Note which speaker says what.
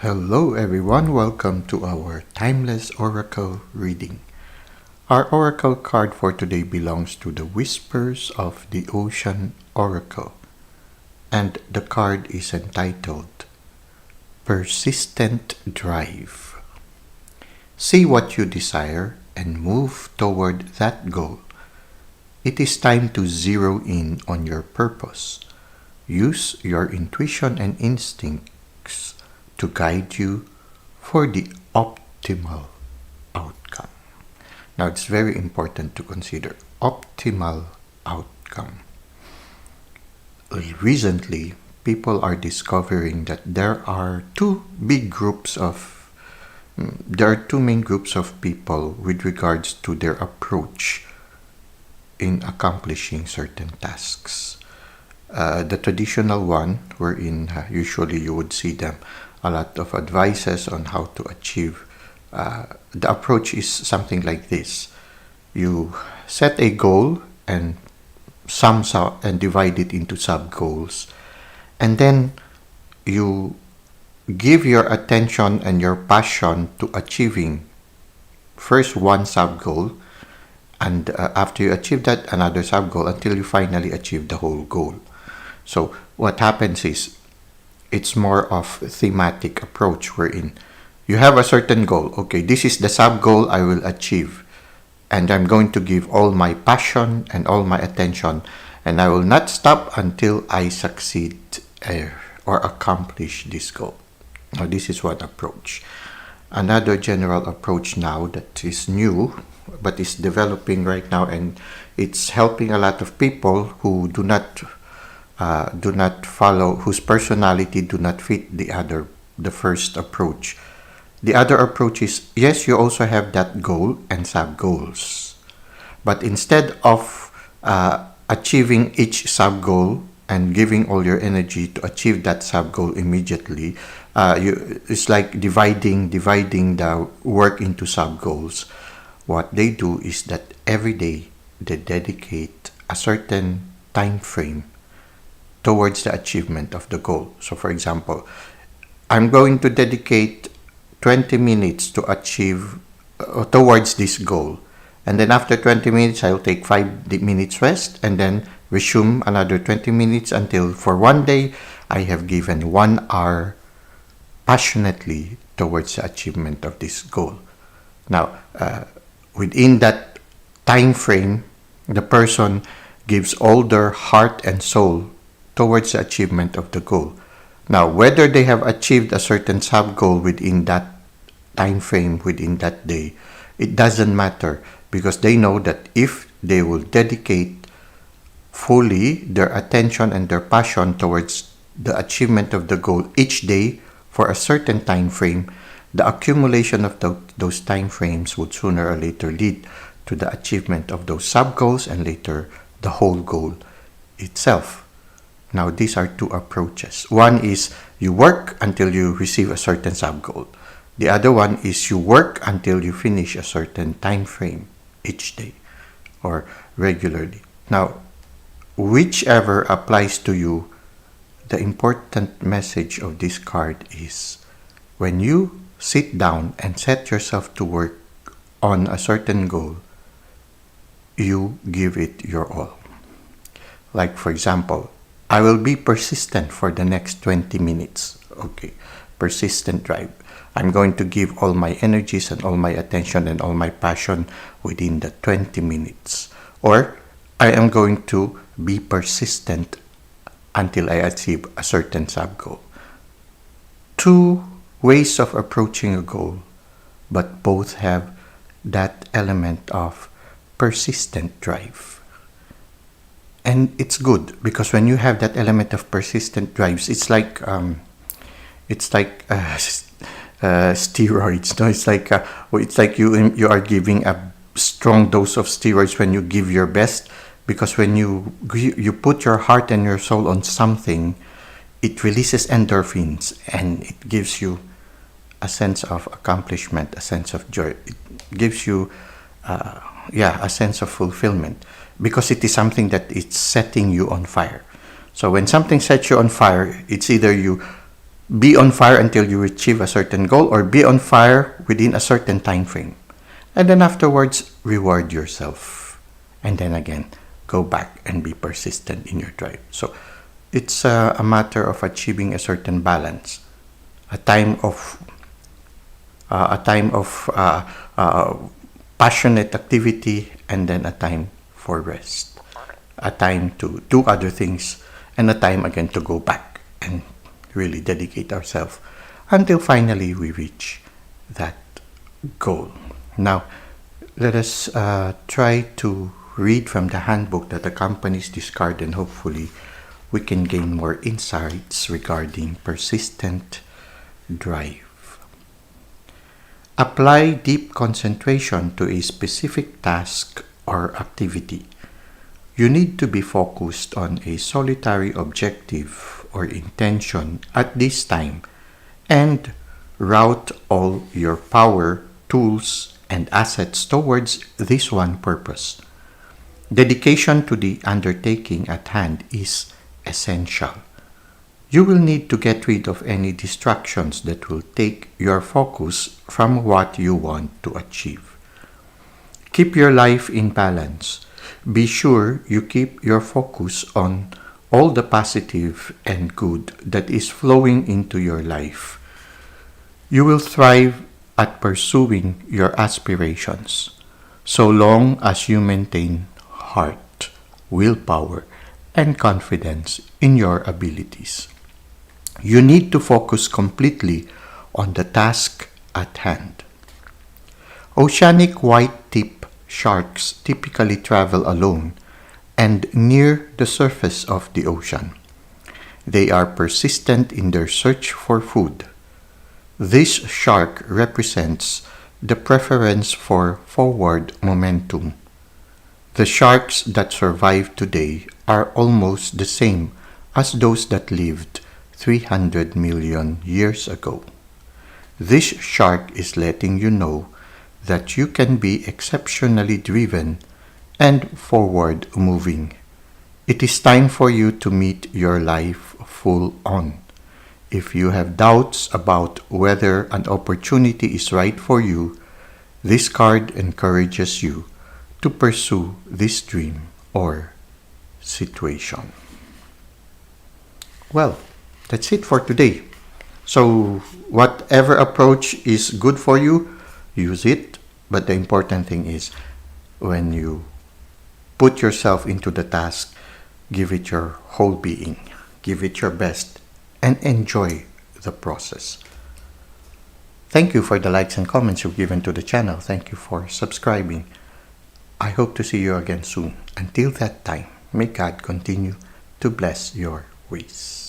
Speaker 1: Hello everyone, welcome to our Timeless Oracle reading. Our Oracle card for today belongs to the Whispers of the Ocean Oracle, and the card is entitled Persistent Drive. See what you desire and move toward that goal. It is time to zero in on your purpose. Use your intuition and instincts to guide you for the optimal outcome. Now, it's very important to consider optimal outcome. Recently, people are discovering that there are two main groups of people with regards to their approach in accomplishing certain tasks. The traditional one, wherein usually you would see them a lot of advices on how to achieve. The approach is something like this. You set a goal and divide it into sub-goals. And then you give your attention and your passion to achieving first one sub-goal, and after you achieve that, another sub-goal, until you finally achieve the whole goal. So what happens is, it's more of a thematic approach wherein you have a certain goal. Okay, this is the sub-goal I will achieve, and I'm going to give all my passion and all my attention, and I will not stop until I succeed or accomplish this goal. Now, this is one approach. Another general approach now that is new but is developing right now, and it's helping a lot of people who do not follow, whose personality do not fit the first approach. The other approach is, yes, you also have that goal and sub-goals. But instead of achieving each sub-goal and giving all your energy to achieve that sub-goal immediately, it's like dividing the work into sub-goals. What they do is that every day they dedicate a certain time frame towards the achievement of the goal. So for example, I'm going to dedicate 20 minutes to achieve towards this goal. And then after 20 minutes, I'll take 5 minutes rest and then resume another 20 minutes until for one day, I have given 1 hour passionately towards the achievement of this goal. Now, within that time frame, the person gives all their heart and soul towards the achievement of the goal. Now, whether they have achieved a certain sub-goal within that time frame, within that day, it doesn't matter, because they know that if they will dedicate fully their attention and their passion towards the achievement of the goal each day for a certain time frame, the accumulation of those time frames would sooner or later lead to the achievement of those sub-goals and later the whole goal itself. Now, these are two approaches. One is you work until you receive a certain sub-goal. The other one is you work until you finish a certain time frame each day or regularly. Now, whichever applies to you, the important message of this card is when you sit down and set yourself to work on a certain goal, you give it your all. Like, for example, I will be persistent for the next 20 minutes. Okay, persistent drive. I'm going to give all my energies and all my attention and all my passion within the 20 minutes. Or I am going to be persistent until I achieve a certain sub-goal. Two ways of approaching a goal, but both have that element of persistent drive. And it's good because when you have that element of persistent drives, it's like steroids. No, it's like you are giving a strong dose of steroids when you give your best, because when you put your heart and your soul on something, it releases endorphins and it gives you a sense of accomplishment, a sense of joy. It gives you a sense of fulfillment, because it is something that it's setting you on fire. So when something sets you on fire, it's either you be on fire until you achieve a certain goal, or be on fire within a certain time frame. And then afterwards, reward yourself. And then again, go back and be persistent in your drive. So it's a matter of achieving a certain balance, a time of passionate activity, and then a time for rest, a time to do other things, and a time again to go back and really dedicate ourselves until finally we reach that goal. Now, let us try to read from the handbook that accompanies this card, and hopefully we can gain more insights regarding persistent drive. Apply deep concentration to a specific task or activity. You need to be focused on a solitary objective or intention at this time and route all your power, tools, and assets towards this one purpose. Dedication to the undertaking at hand is essential. You will need to get rid of any distractions that will take your focus from what you want to achieve. Keep your life in balance. Be sure you keep your focus on all the positive and good that is flowing into your life. You will thrive at pursuing your aspirations, so long as you maintain heart, willpower, and confidence in your abilities. You need to focus completely on the task at hand. Oceanic white-tip sharks typically travel alone and near the surface of the ocean. They are persistent in their search for food. This shark represents the preference for forward momentum. The sharks that survive today are almost the same as those that lived 300 million years ago. This shark is letting you know that you can be exceptionally driven and forward moving. It is time for you to meet your life full on. If you have doubts about whether an opportunity is right for you, this card encourages you to pursue this dream or situation. Well, that's it for today. So, whatever approach is good for you, use it. But the important thing is, when you put yourself into the task, give it your whole being, give it your best, and enjoy the process. Thank you for the likes and comments you've given to the channel. Thank you for subscribing. I hope to see you again soon. Until that time, may God continue to bless your ways.